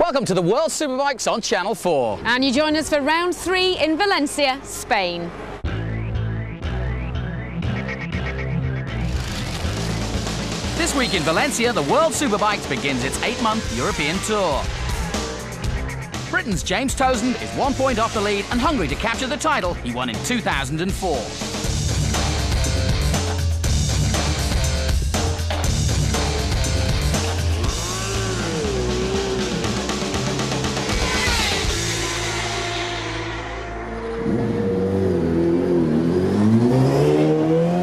Welcome to the World Superbikes on Channel 4. And you join us for round 3 in Valencia, Spain. This week in Valencia, the World Superbikes begins its 8-month European tour. Britain's James Townsend is 1 point off the lead and hungry to capture the title he won in 2004.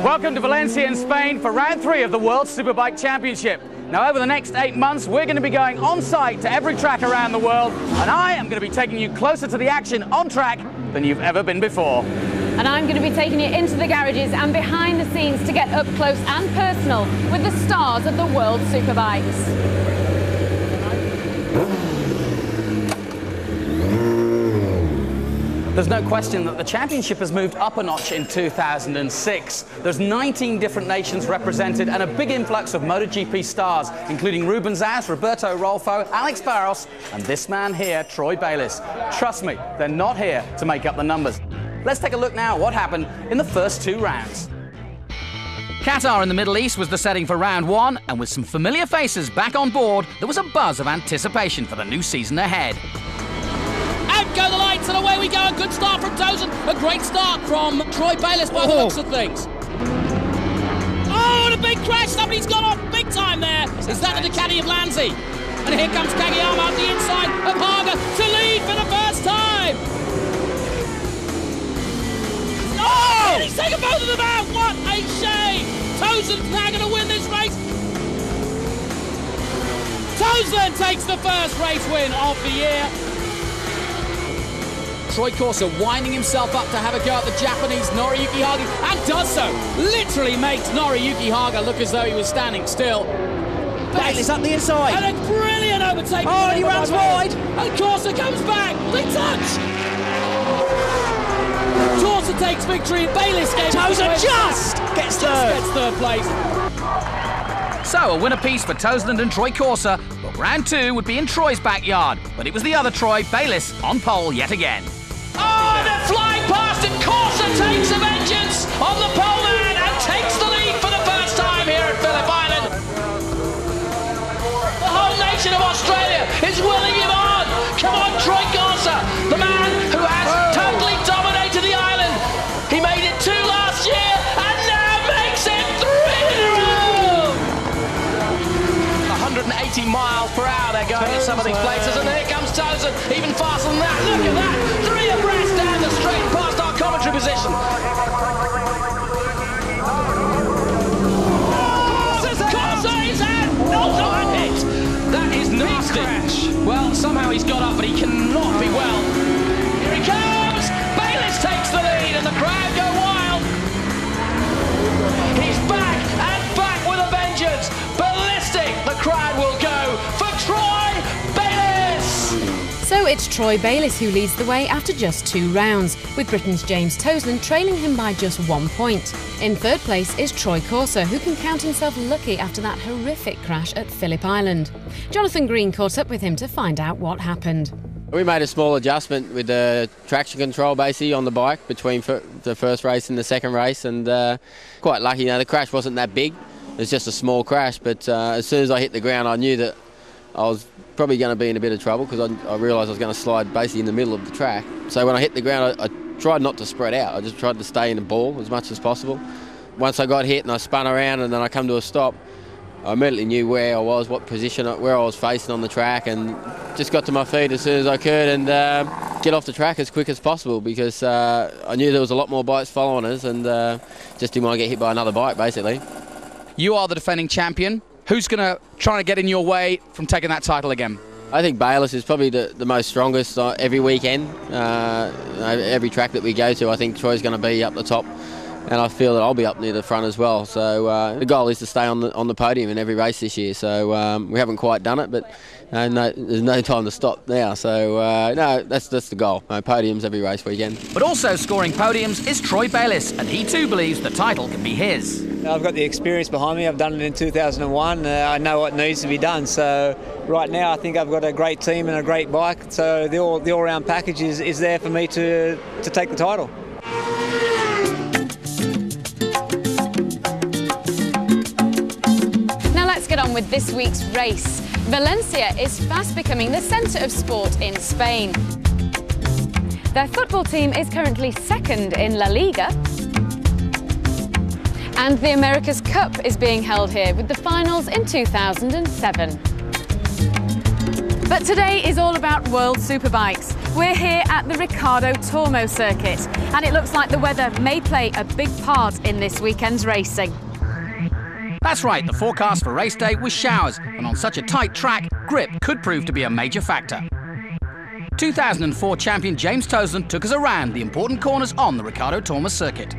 Welcome to Valencia in Spain for round 3 of the World Superbike Championship. Now, over the next 8 months, we're going to be going on site to every track around the world, and I am going to be taking you closer to the action on track than you've ever been before. And I'm going to be taking you into the garages and behind the scenes to get up close and personal with the stars of the World Superbikes. There's no question that the championship has moved up a notch in 2006. There's 19 different nations represented and a big influx of MotoGP stars, including Ruben Zaz, Roberto Rolfo, Alex Barros, and this man here, Troy Bayliss. Trust me, they're not here to make up the numbers. Let's take a look now at what happened in the first 2 rounds. Qatar in the Middle East was the setting for round 1, and with some familiar faces back on board, there was a buzz of anticipation for the new season ahead. Out go the lights and away we go. A good start from Townsend. A great start from Troy Bayliss by the looks of things. Oh, and a big crash. Somebody's gone off big time there. Is that the Ducati of Lanzi? And here comes Kageyama out the inside of Haga to lead for the first time. Oh! He's taken both of them out. What a shame. Townsend's now going to win this race. Townsend takes the first race win of the year. Troy Corsa winding himself up to have a go at the Japanese Noriyuki Haga, and does so. Literally makes Noriyuki Haga look as though he was standing still. Bayliss up the inside. And a brilliant overtaking. Oh, and he runs wide. And Corsa comes back. They touch. Corsa takes victory. Bayliss gave Townsend just gets third place. So, a win apiece for Townsend and Troy Corsa, but round 2 would be in Troy's backyard. But it was the other Troy, Bayliss, on pole yet again. Oh, they're flying past it. Corsa takes a vengeance on the pole man and takes the lead for the first time here at Phillip Island. The whole nation of Australia is willing him on. Come on, Troy Corsa, the man who has totally dominated the island. He made it 2 last year and now makes it 3 in a row. 180 miles per hour they're going at some of these places, and here comes Townsend, even faster than that. Look at that, 3 abreast down the straight past our commentary position. Corsa is out, not hit. That is nasty. Well, somehow he's got up, but he cannot be well. Here he comes. Bayliss takes the lead, and the crowd go wild. He's back and back with a vengeance. Ballistic, the crowd will go for Troy Bayliss. So it's Troy Bayliss who leads the way after just 2 rounds, with Britain's James Townsend trailing him by just 1 point. In 3rd place is Troy Corsa, who can count himself lucky after that horrific crash at Phillip Island. Jonathan Green caught up with him to find out what happened. We made a small adjustment with the traction control basically on the bike between the first race and the second race, and quite lucky. The crash wasn't that big. It was just a small crash, but as soon as I hit the ground I knew that I was probably going to be in a bit of trouble, because I realised I was going to slide basically in the middle of the track. So when I hit the ground I tried not to spread out. I just tried to stay in the ball as much as possible. Once I got hit and I spun around and then I come to a stop, I immediately knew where I was, what position, where I was facing on the track, and just got to my feet as soon as I could and get off the track as quick as possible, because I knew there was a lot more bikes following us, and just didn't want to get hit by another bike basically. You are the defending champion. Who's going to try to get in your way from taking that title again? I think Bayliss is probably the most strongest every weekend. Every track that we go to, I think Troy's going to be up the top, and I feel that I'll be up near the front as well. So the goal is to stay on the podium in every race this year. So we haven't quite done it, but there's no time to stop now. So no, that's the goal. Podiums every race weekend. But also scoring podiums is Troy Bayliss, and he too believes the title can be his. I've got the experience behind me. I've done it in 2001. I know what needs to be done. So right now I think I've got a great team and a great bike, so the all-round package is there for me to take the title. Now let's get on with this week's race. Valencia is fast becoming the centre of sport in Spain. Their football team is currently second in La Liga. And the America's Cup is being held here with the finals in 2007. But today is all about World Superbikes. We're here at the Ricardo Tormo circuit, and it looks like the weather may play a big part in this weekend's racing. That's right, the forecast for race day was showers, and on such a tight track, grip could prove to be a major factor. 2004 champion James Toseland took us around the important corners on the Ricardo Tormo circuit.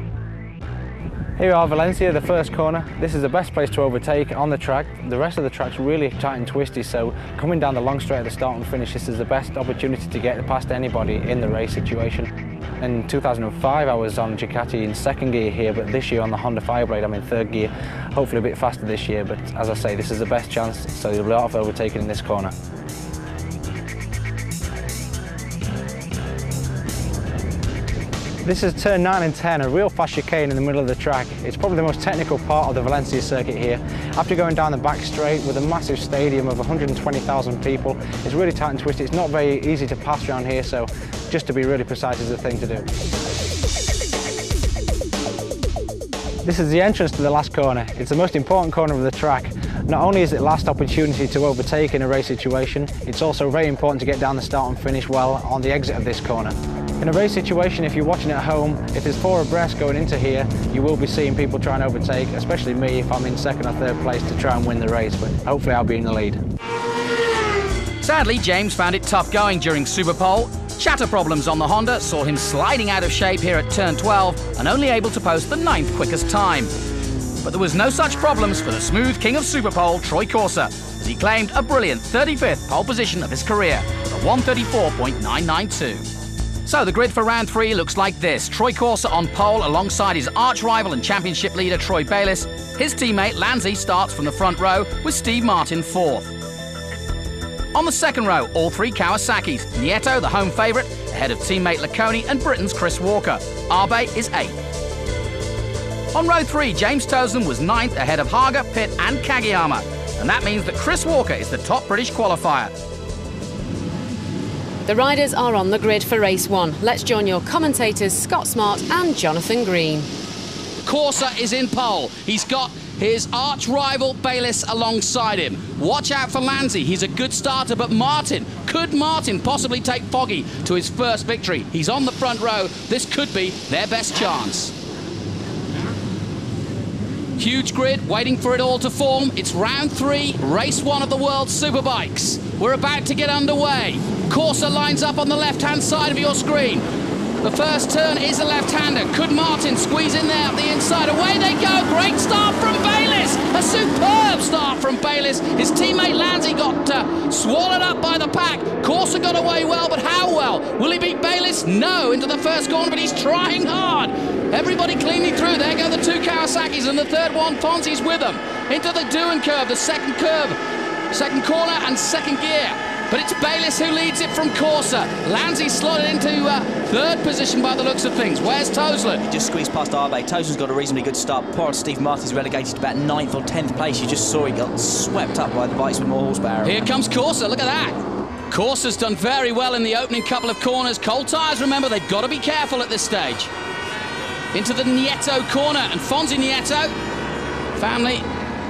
Here we are, Valencia, the first corner. This is the best place to overtake on the track. The rest of the track's really tight and twisty, so coming down the long straight at the start and finish, this is the best opportunity to get past anybody in the race situation. In 2005 I was on Ducati in second gear here, but this year on the Honda Fireblade I'm in third gear. Hopefully a bit faster this year, but as I say, this is the best chance, so there'll be a lot of overtaking in this corner. This is turn 9 and 10, a real fast chicane in the middle of the track. It's probably the most technical part of the Valencia circuit here. After going down the back straight with a massive stadium of 120,000 people, it's really tight and twisty. It's not very easy to pass around here, so just to be really precise is the thing to do. This is the entrance to the last corner. It's the most important corner of the track. Not only is it last opportunity to overtake in a race situation, it's also very important to get down the start and finish well on the exit of this corner. In a race situation, if you're watching at home, if there's 4 abreast going into here, you will be seeing people try and overtake, especially me if I'm in second or third place to try and win the race, but hopefully I'll be in the lead. Sadly, James found it tough going during Superpole. Chatter problems on the Honda saw him sliding out of shape here at turn 12 and only able to post the 9th quickest time. But there was no such problems for the smooth king of Superpole, Troy Corser, as he claimed a brilliant 35th pole position of his career with a 134.992. So the grid for round 3 looks like this. Troy Corser on pole alongside his arch-rival and championship leader Troy Bayliss. His teammate Lanzi starts from the front row with Steve Martin 4th. On the second row, all 3 Kawasaki's. Nieto, the home favourite, ahead of teammate Laconi and Britain's Chris Walker. Arbe is 8th. On row 3, James Toseland was 9th ahead of Haga, Pitt and Kageyama. And that means that Chris Walker is the top British qualifier. The riders are on the grid for race 1. Let's join your commentators Scott Smart and Jonathan Green. Corser is in pole. He's got his arch-rival Bayliss alongside him. Watch out for Lanzi. He's a good starter, but could Martin possibly take Foggy to his first victory? He's on the front row. This could be their best chance. Huge grid, waiting for it all to form. It's round 3, race 1 of the World Superbikes. We're about to get underway. Corser lines up on the left-hand side of your screen. The first turn is a left-hander. Could Martin squeeze in there up the inside? Away they go. Great start from Bayliss. A superb start from Bayliss. His teammate Lanzi got swallowed up by the pack. Corser got away well, but how well? Will he beat Bayliss? No, into the first corner, but he's trying hard. Everybody cleanly through. There go the 2 Kawasaki's, and the third one, Fonzie's with them. Into the Doohan curve, the second corner and second gear. But it's Bayliss who leads it from Corser. Lanzi slotted into third position by the looks of things. Where's Toseland? He just squeezed past Arbe. Toseland's got a reasonably good start. Poor Steve Martin's relegated to about 9th or 10th place. You just saw he got swept up by the bikes with more horsepower. Here comes Corser, look at that. Corser's done very well in the opening couple of corners. Cold tyres, remember, they've got to be careful at this stage. Into the Nieto corner, and Fonzie Nieto, family,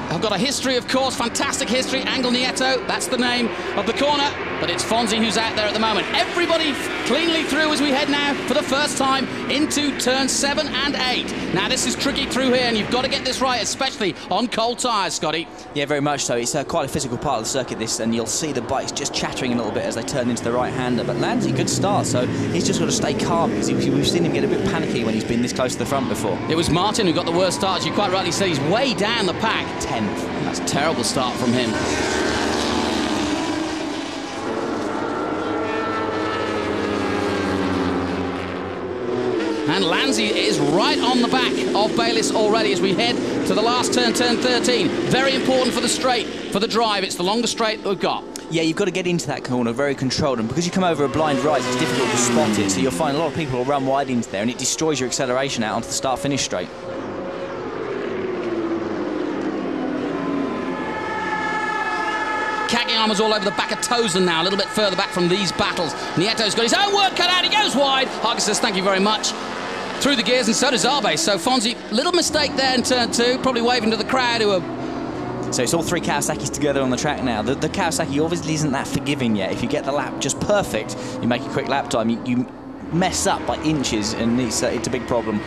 have got a history, of course, fantastic history. Angel Nieto, that's the name of the corner, but it's Fonzie who's out there at the moment. Everybody cleanly through as we head now for the first time into turn 7 and 8. Now this is tricky through here, and you've got to get this right, especially on cold tyres, Scotty. Yeah, very much so. It's quite a physical part of the circuit, this, and you'll see the bikes just chattering a little bit as they turn into the right-hander. But Lanzi, good start, so he's just got to stay calm, because we've seen him get a bit panicky when he's been this close to the front before. It was Martin who got the worst start, as you quite rightly said. He's way down the pack. 10th. That's a terrible start from him. And Lanzi is right on the back of Bayliss already as we head to the last turn, turn 13. Very important for the straight, for the drive. It's the longest straight that we've got. Yeah, you've got to get into that corner very controlled, and because you come over a blind right, it's difficult to spot it, so you'll find a lot of people will run wide into there, and it destroys your acceleration out onto the start-finish straight. Kageyama's all over the back of Tozen now, a little bit further back from these battles. Nieto's got his own work cut out, he goes wide. Harger says thank you very much. Through the gears, and so does Abe. So Fonzie, little mistake there in turn 2, probably waving to the crowd who are... So it's all 3 Kawasaki's together on the track now. The Kawasaki obviously isn't that forgiving yet. If you get the lap just perfect, you make a quick lap time, you mess up by inches, and it's a big problem.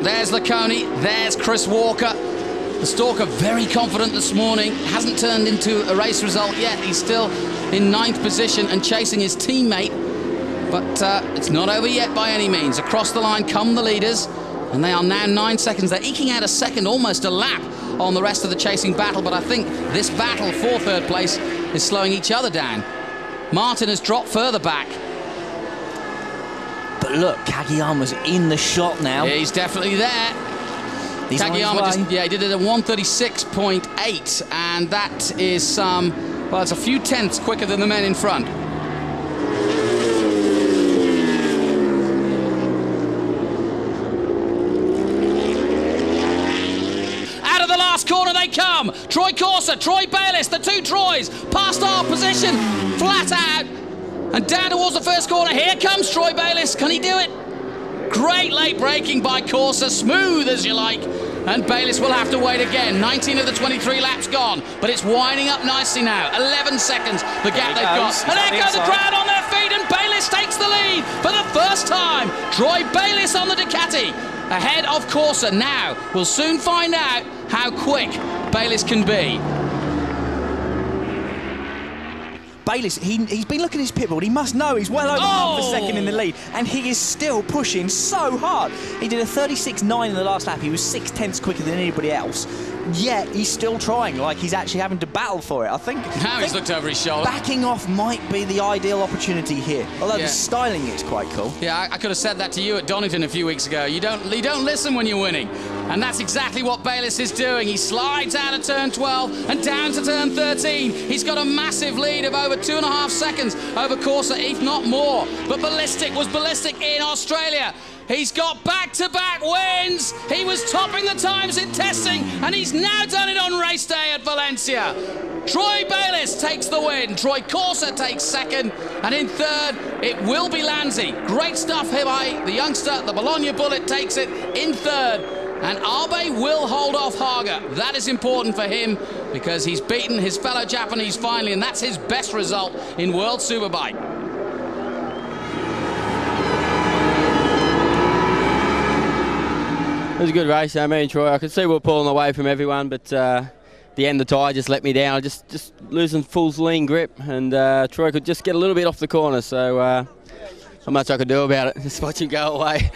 There's Laconi, there's Chris Walker. The Stalker very confident this morning, hasn't turned into a race result yet. He's still in 9th position and chasing his teammate. But it's not over yet by any means. Across the line come the leaders, and they are now 9 seconds. They're eking out a second, almost a lap on the rest of the chasing battle, but I think this battle for 3rd place is slowing each other down. Martin has dropped further back. But look, Kageyama's in the shot now. Yeah, he's definitely there. He's Kageyama he did it at 1:36.8, and that is well, it's a few tenths quicker than the men in front. Corner they come. Troy Corser, Troy Bayliss, the 2 Troys past our position, flat out and down towards the first corner. Here comes Troy Bayliss. Can he do it? Great late braking by Corser, smooth as you like, and Bayliss will have to wait again. 19 of the 23 laps gone, but it's winding up nicely now. 11 seconds the gap they've got, and there goes the crowd on their feet, and Bayliss takes the lead for the first time. Troy Bayliss on the Ducati ahead of Corser. Now we'll soon find out how quick Bayliss can be. Bayliss, he's been looking at his pit board. He must know he's well over half a second in the lead, and he is still pushing so hard. He did a 36.9 in the last lap. He was 6 tenths quicker than anybody else. Yet he's still trying, like he's actually having to battle for it. I think he's looked over his shoulder. Backing off might be the ideal opportunity here. Although the styling is quite cool. Yeah, I could have said that to you at Donington a few weeks ago. You don't listen when you're winning. And that's exactly what Bayliss is doing. He slides out of turn 12 and down to turn 13. He's got a massive lead of over 2.5 seconds over Corser, if not more. But Ballistic was ballistic in Australia. He's got back-to-back wins. He was topping the times in testing, and he's now done it on race day at Valencia. Troy Bayliss takes the win. Troy Corser takes 2nd, and in 3rd, it will be Lanzi. Great stuff here by the youngster. The Bologna Bullet takes it in 3rd, and Abe will hold off Haga. That is important for him because he's beaten his fellow Japanese finally, and that's his best result in World Superbike. It was a good race. I mean, Troy, I could see we were pulling away from everyone, but the end of the tyre just let me down. Just losing full lean grip, and Troy could just get a little bit off the corner, so not much I could do about it. Just watch him go away.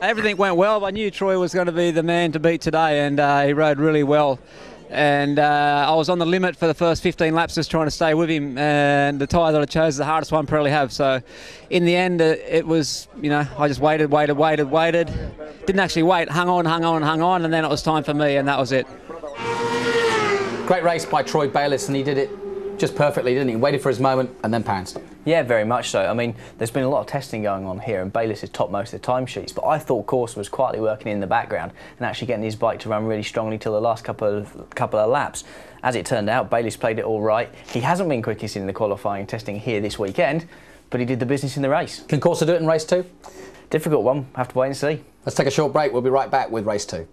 Everything went well. I knew Troy was going to be the man to beat today, and he rode really well. And I was on the limit for the first 15 laps just trying to stay with him, and the tyre that I chose is the hardest one I probably have. So in the end it was, I just waited. Didn't actually wait, hung on, and then it was time for me, and that was it. Great race by Troy Bayliss, and he did it just perfectly, didn't he? Waited for his moment and then pounced. Yeah, very much so. I mean, there's been a lot of testing going on here, and Bayliss is top most of the timesheets, but I thought Corser was quietly working in the background and actually getting his bike to run really strongly till the last couple of laps. As it turned out, Bayliss played it all right. He hasn't been quickest in the qualifying testing here this weekend, but he did the business in the race. Can Corser do it in race 2? Difficult one. Have to wait and see. Let's take a short break. We'll be right back with race 2.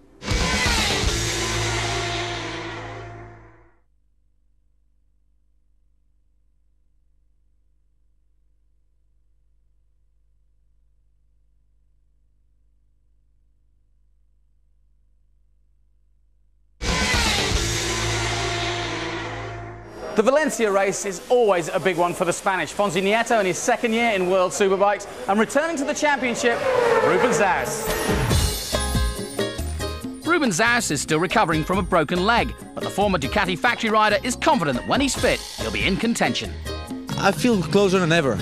The Valencia race is always a big one for the Spanish. Fonzie Nieto in his 2nd year in World Superbikes, and returning to the championship, Ruben Zaus. Ruben Zaus is still recovering from a broken leg, but the former Ducati factory rider is confident that when he's fit, he'll be in contention. I feel closer than ever,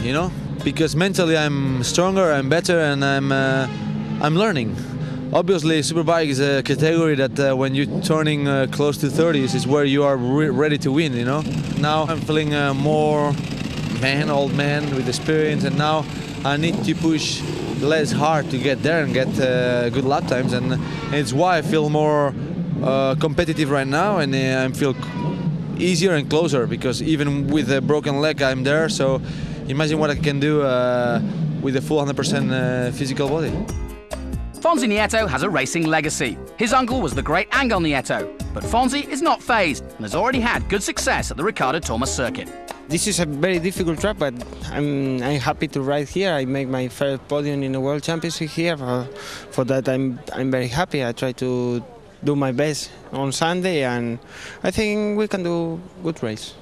because mentally I'm stronger, I'm better, and I'm learning. Obviously, Superbike is a category that when you're turning close to 30s is where you are ready to win, you know. Now I'm feeling more old man with experience, and now I need to push less hard to get there and get good lap times, and it's why I feel more competitive right now, and I feel easier and closer, because even with a broken leg I'm there, so imagine what I can do with a full 100% physical body. Fonzie Nieto has a racing legacy. His uncle was the great Angel Nieto, but Fonzie is not phased and has already had good success at the Ricardo Thomas circuit. This is a very difficult track, but I'm happy to ride here. I make my first podium in the World Championship here. For that, I'm very happy. I try to do my best on Sunday, and I think we can do a good race.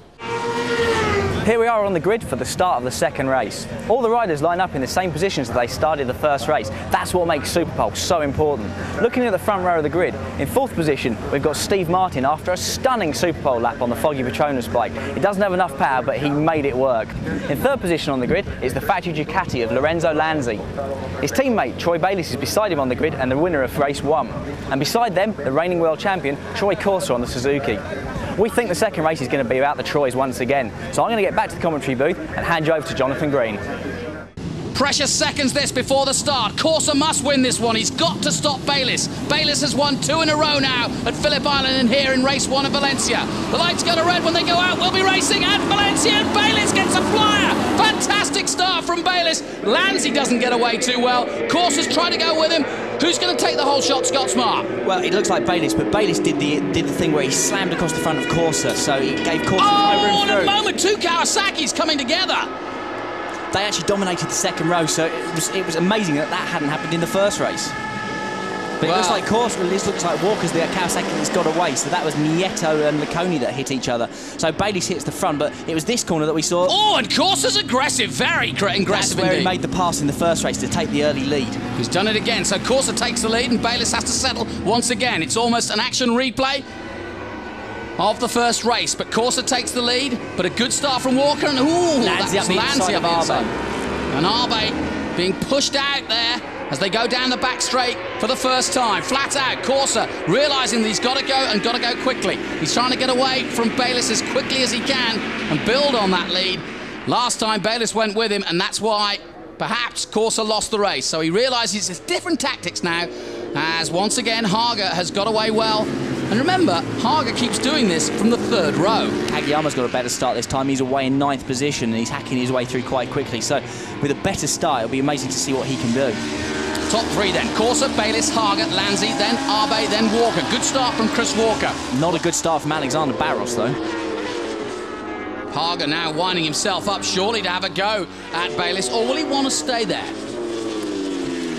Here we are on the grid for the start of the second race. All the riders line up in the same positions that they started the first race. That's what makes Superpole so important. Looking at the front row of the grid, in fourth position we've got Steve Martin after a stunning Superpole lap on the Foggy Petronas bike. He doesn't have enough power, but he made it work. In third position on the grid is the factory Ducati of Lorenzo Lanzi. His teammate Troy Bayliss is beside him on the grid and the winner of race 1. And beside them, the reigning world champion Troy Corser on the Suzuki. We think the second race is going to be about the Troys once again, so I'm going to get back to the commentary booth and hand you over to Jonathan Green. Precious seconds this before the start. Corser must win this one. He's got to stop Bayliss. Bayliss has won 2 in a row now at Phillip Island and here in race 1 of Valencia. The lights go to red when they go out. We'll be racing at Valencia, and Bayliss gets a flyer. Fantastic start from Bayliss. Lanzi doesn't get away too well. Corser's trying to go with him. Who's going to take the whole shot, Scott Smart? Well, it looks like Bayliss, but Bayliss did the thing where he slammed across the front of Corser, so he gave Corser no room through. In a moment, 2 Kawasaki's coming together. They actually dominated the second row, so it was amazing that hadn't happened in the first race. But it looks like Corser, this looks like Walker's the Kawasaki that's got away, so that was Nieto and Liconi that hit each other. So Bayliss hits the front, but it was this corner that we saw. Oh, and Corser's aggressive, very aggressive That's where indeed. he made the pass in the first race to take the early lead. He's done it again, so Corser takes the lead and Bayliss has to settle once again. It's almost an action replay of the first race, but Corser takes the lead, but a good start from Walker, and Lanzi up the inside of Arbe. And Arbe being pushed out there as they go down the back straight for the first time. Flat out, Corser realising that he's got to go and got to go quickly. He's trying to get away from Bayliss as quickly as he can and build on that lead. Last time Bayliss went with him, and that's why perhaps Corser lost the race. So he realises it's different tactics now, as once again Haga has got away well. And remember, Haga keeps doing this from the third row. Kageyama's got a better start this time. He's away in 9th position and he's hacking his way through quite quickly. So with a better start, it'll be amazing to see what he can do. Top 3 then. Corser, Bayliss, Haga, Lanzi, then Arbe, then Walker. Good start from Chris Walker. Not a good start from Alexander Barros, though. Haga now winding himself up surely to have a go at Bayliss, or will he want to stay there?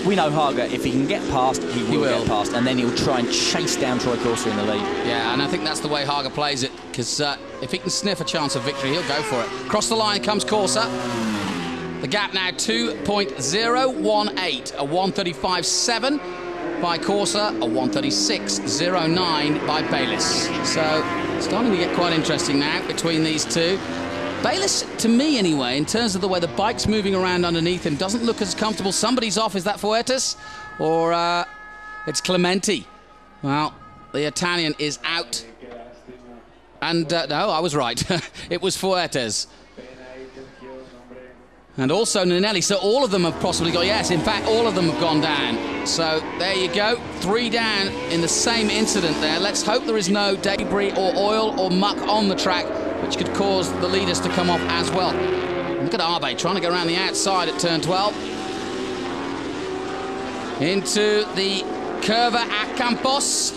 We know Haga, if he can get past, he will get past, and then he'll try and chase down Troy Corser in the lead. Yeah, and I think that's the way Haga plays it, because if he can sniff a chance of victory, he'll go for it. Across the line comes Corser. The gap now 2.018, a 135.7 by Corser, a 136.09 by Bayliss. So starting to get quite interesting now between these two. Bayliss, to me anyway, in terms of the way the bike's moving around underneath him, doesn't look as comfortable. Somebody's off. Is that Fuertes? Or it's Clementi? Well, the Italian is out. And no, I was right. It was Fuertes. And also Ninelli. So all of them have possibly got, yes, in fact, all of them have gone down. So there you go. 3 down in the same incident there. Let's hope there is no debris or oil or muck on the track, which could cause the leaders to come off as well. Look at Arbe trying to go around the outside at turn 12. Into the Curva a Campos.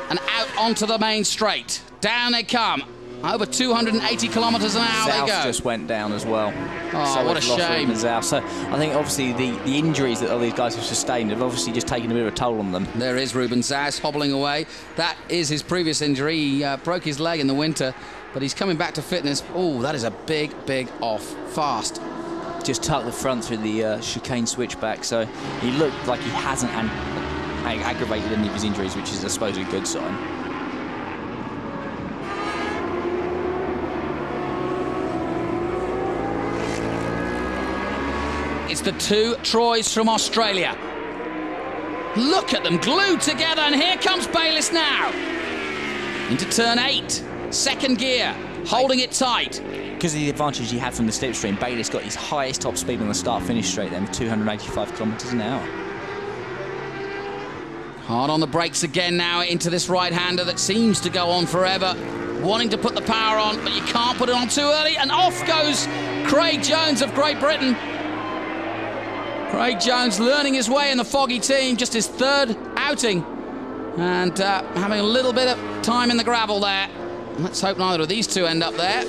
And out onto the main straight. Down they come. Over 280 kilometres an hour they go. just went down as well. Oh, so what a shame. So I think obviously the injuries that all these guys have sustained have obviously just taken a bit of a toll on them. There is Ruben Zas hobbling away. That is his previous injury. He broke his leg in the winter, but he's coming back to fitness. Oh, that is a big, big off. Fast. Just tucked the front through the chicane switchback, so he looked like he hasn't aggravated any of his injuries, which is, I suppose, a good sign. It's the 2 Troys from Australia. Look at them glued together, and here comes Bayliss now. Into turn 8, second gear, holding it tight. Because of the advantage he had from the slipstream, Bayliss got his highest top speed on the start-finish straight then, 285 kilometres an hour. Hard on the brakes again now into this right-hander that seems to go on forever. Wanting to put the power on, but you can't put it on too early, and off goes Craig Jones of Great Britain. Craig Jones learning his way in the foggy team, just his third outing, and having a little bit of time in the gravel there. Let's hope neither of these two end up there.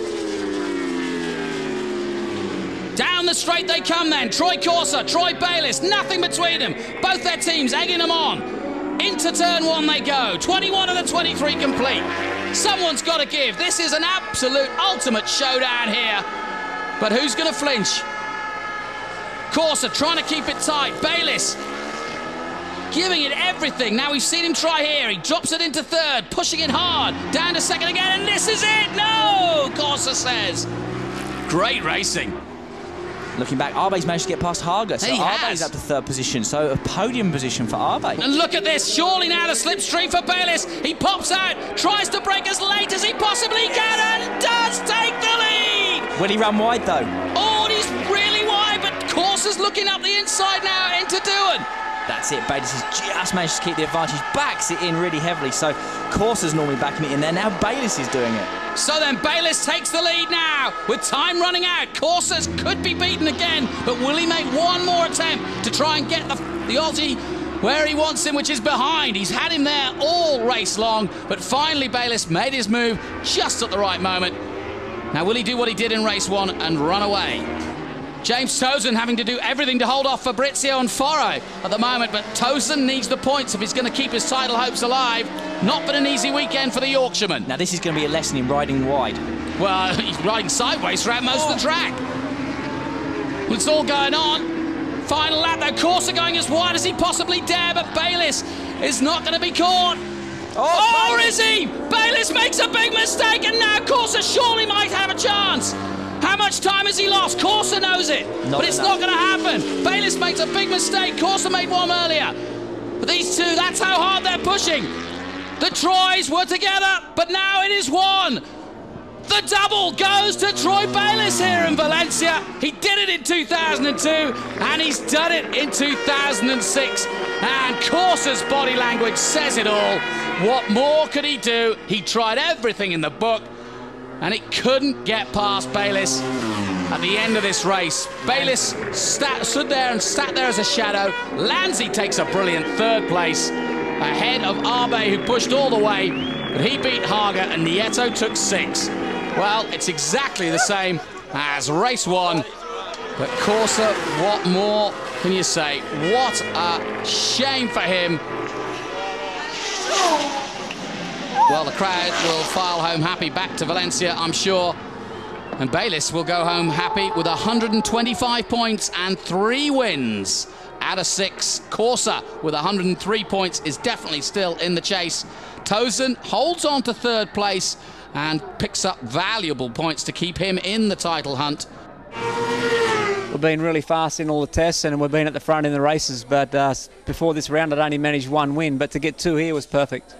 Down the straight they come then. Troy Corser, Troy Bayliss, nothing between them. Both their teams egging them on. Into turn 1 they go. 21 of the 23 complete. Someone's got to give. This is an absolute ultimate showdown here. But who's going to flinch? Corser trying to keep it tight. Bayliss giving it everything. Now we've seen him try here. He drops it into third, pushing it hard. Down to second again, and this is it. No, Corser says. Great racing. Looking back, Arbe's managed to get past Haga, so Arbe's up to third position, so a podium position for Arbe. And look at this, surely now the slipstream for Bayliss. He pops out, tries to break as late as he possibly can, and does take the lead. Will he run wide though? Oh, and he's really wide, but Corser's looking up the inside now into Doohan. That's it, Bayliss has just managed to keep the advantage, backs it in really heavily, so Corser's normally backing it in there, now Bayliss is doing it. So then Bayliss takes the lead now, with time running out. Corser could be beaten again, but will he make one more attempt to try and get the Aussie where he wants him, which is behind? He's had him there all race long, but finally Bayliss made his move just at the right moment. Now will he do what he did in race 1 and run away? James Tozen having to do everything to hold off Fabrizio and Foro at the moment, but Tozen needs the points if he's going to keep his title hopes alive. Not been an easy weekend for the Yorkshireman. Now this is going to be a lesson in riding wide. Well, he's riding sideways throughout most of the track. Well, it's all going on. Final lap though, Corser going as wide as he possibly dare, but Bayliss is not going to be caught. Oh, or is he? Bayliss makes a big mistake, and now Corser surely might have a chance. How much time has he lost? Corser knows it, but it's not going to happen. Bayliss makes a big mistake. Corser made one earlier. But these two, that's how hard they're pushing. The Troys were together, but now it is one. The double goes to Troy Bayliss here in Valencia. He did it in 2002, and he's done it in 2006. And Corser's body language says it all. What more could he do? He tried everything in the book, and it couldn't get past Bayliss at the end of this race. Bayliss stood there and sat there as a shadow. Lanzi takes a brilliant third place ahead of Arbe, who pushed all the way, but he beat Haga and Nieto took 6. Well, it's exactly the same as race 1, but Corser, what more can you say? What a shame for him. Well, the crowd will file home happy back to Valencia, I'm sure. And Bayliss will go home happy with 125 points and 3 wins out of 6. Corser with 103 points is definitely still in the chase. Tozen holds on to third place and picks up valuable points to keep him in the title hunt. We've been really fast in all the tests and we've been at the front in the races, but before this round I'd only managed 1 win, but to get 2 here was perfect.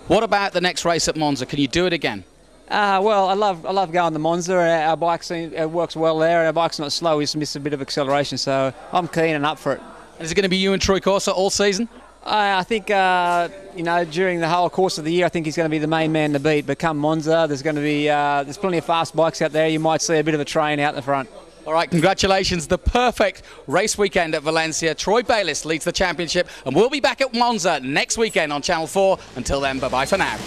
What about the next race at Monza? Can you do it again? Well, I love going to Monza. Our bike works well there. Our bike's not slow. We just miss a bit of acceleration, so I'm keen and up for it. And is it going to be you and Troy Corser all season? I think you know, during the whole course of the year, I think he's going to be the main man to beat. But come Monza, there's going to be there's plenty of fast bikes out there. You might see a bit of a train out the front. All right, congratulations. The perfect race weekend at Valencia. Troy Bayliss leads the championship, and we'll be back at Monza next weekend on Channel 4. Until then, bye-bye for now.